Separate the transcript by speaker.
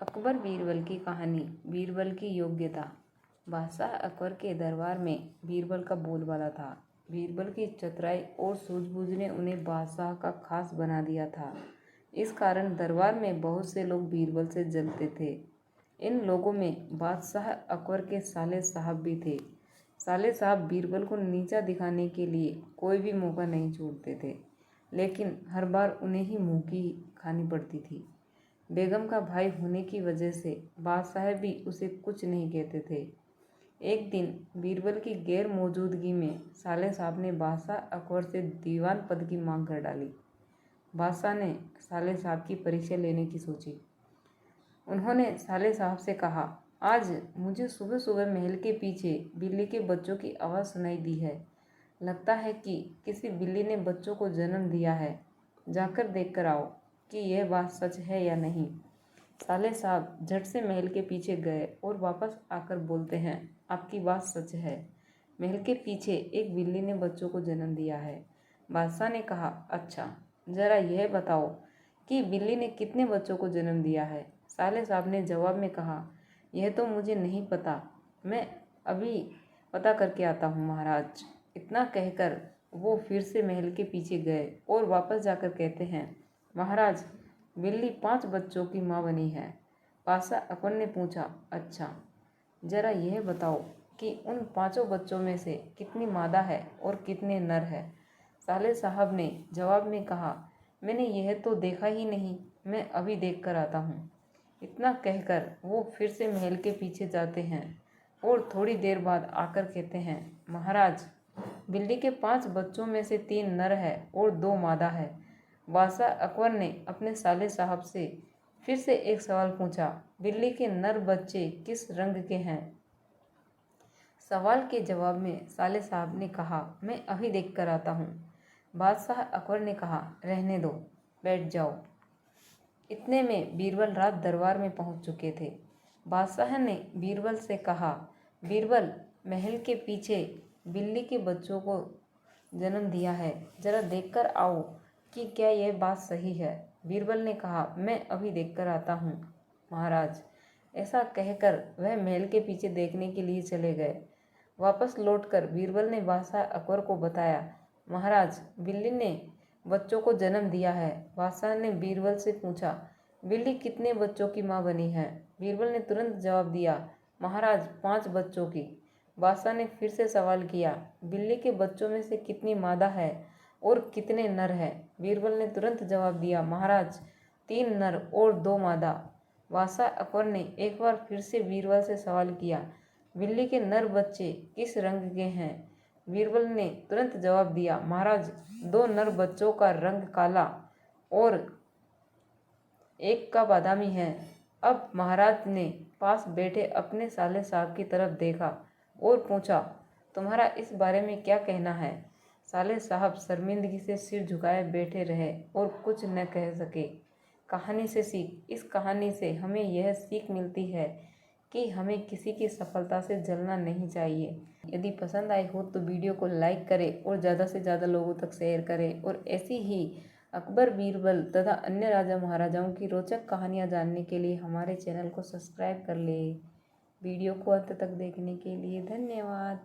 Speaker 1: अकबर बीरबल की कहानी। बीरबल की योग्यता। बादशाह अकबर के दरबार में बीरबल का बोलबाला था। बीरबल की चतुराई और सूझबूझ ने उन्हें बादशाह का खास बना दिया था। इस कारण दरबार में बहुत से लोग बीरबल से जलते थे। इन लोगों में बादशाह अकबर के साले साहब भी थे। साले साहब बीरबल को नीचा दिखाने के लिए कोई भी मौका नहीं छोड़ते थे, लेकिन हर बार उन्हें ही मुँह की खानी पड़ती थी। बेगम का भाई होने की वजह से बादशाह भी उसे कुछ नहीं कहते थे। एक दिन बीरबल की गैर मौजूदगी में साले साहब ने बादशाह अकबर से दीवान पद की मांग कर डाली। बादशाह ने साले साहब की परीक्षा लेने की सोची। उन्होंने साले साहब से कहा, आज मुझे सुबह सुबह महल के पीछे बिल्ली के बच्चों की आवाज़ सुनाई दी है। लगता है कि किसी बिल्ली ने बच्चों को जन्म दिया है। जाकर देख कर आओ कि यह बात सच है या नहीं। साले साहब झट से महल के पीछे गए और वापस आकर बोलते हैं, आपकी बात सच है। महल के पीछे एक बिल्ली ने बच्चों को जन्म दिया है। बादशाह ने कहा, अच्छा ज़रा यह बताओ कि बिल्ली ने कितने बच्चों को जन्म दिया है। साले साहब ने जवाब में कहा, यह तो मुझे नहीं पता, मैं अभी पता करके आता हूँ महाराज। इतना कहकर वो फिर से महल के पीछे गए और वापस जाकर कहते हैं, महाराज बिल्ली 5 बच्चों की माँ बनी है। बादशाह अकबर ने पूछा, अच्छा ज़रा यह बताओ कि उन 5 बच्चों में से कितनी मादा है और कितने नर है। साले साहब ने जवाब में कहा, मैंने यह तो देखा ही नहीं, मैं अभी देख कर आता हूँ। इतना कहकर वो फिर से महल के पीछे जाते हैं और थोड़ी देर बाद आकर कहते हैं, महाराज बिल्ली के 5 बच्चों में से 3 नर है और 2 मादा है। बादशाह अकबर ने अपने साले साहब से फिर से एक सवाल पूछा, बिल्ली के नर बच्चे किस रंग के हैं। सवाल के जवाब में साले साहब ने कहा, मैं अभी देख कर आता हूँ। बादशाह अकबर ने कहा, रहने दो, बैठ जाओ। इतने में बीरबल रात दरबार में पहुँच चुके थे। बादशाह ने बीरबल से कहा, बीरबल महल के पीछे बिल्ली के बच्चों को जन्म दिया है, जरा देख कर आओ कि क्या यह बात सही है। बीरबल ने कहा, मैं अभी देख कर आता हूँ महाराज। ऐसा कहकर वह महल के पीछे देखने के लिए चले गए। वापस लौटकर बीरबल ने बादशाह अकबर को बताया, महाराज बिल्ली ने बच्चों को जन्म दिया है। बादशाह ने बीरबल से पूछा, बिल्ली कितने बच्चों की माँ बनी है। बीरबल ने तुरंत जवाब दिया, महाराज 5 बच्चों की। बादशाह ने फिर से सवाल किया, बिल्ली के बच्चों में से कितनी मादा है और कितने नर हैं। बीरबल ने तुरंत जवाब दिया, महाराज 3 नर और 2 मादा। बादशाह अकबर ने एक बार फिर से बीरबल से सवाल किया, बिल्ली के नर बच्चे किस रंग के हैं। बीरबल ने तुरंत जवाब दिया, महाराज 2 नर बच्चों का रंग काला और एक का बादामी है। अब महाराज ने पास बैठे अपने साले साहब की तरफ देखा और पूछा, तुम्हारा इस बारे में क्या कहना है। साले साहब शर्मिंदगी से सिर झुकाए बैठे रहे और कुछ न कह सके। कहानी से सीख। इस कहानी से हमें यह सीख मिलती है कि हमें किसी की सफलता से जलना नहीं चाहिए। यदि पसंद आई हो तो वीडियो को लाइक करें और ज़्यादा से ज़्यादा लोगों तक शेयर करें और ऐसी ही अकबर बीरबल तथा अन्य राजा महाराजाओं की रोचक कहानियाँ जानने के लिए हमारे चैनल को सब्सक्राइब कर लें। वीडियो को अंत तक देखने के लिए धन्यवाद।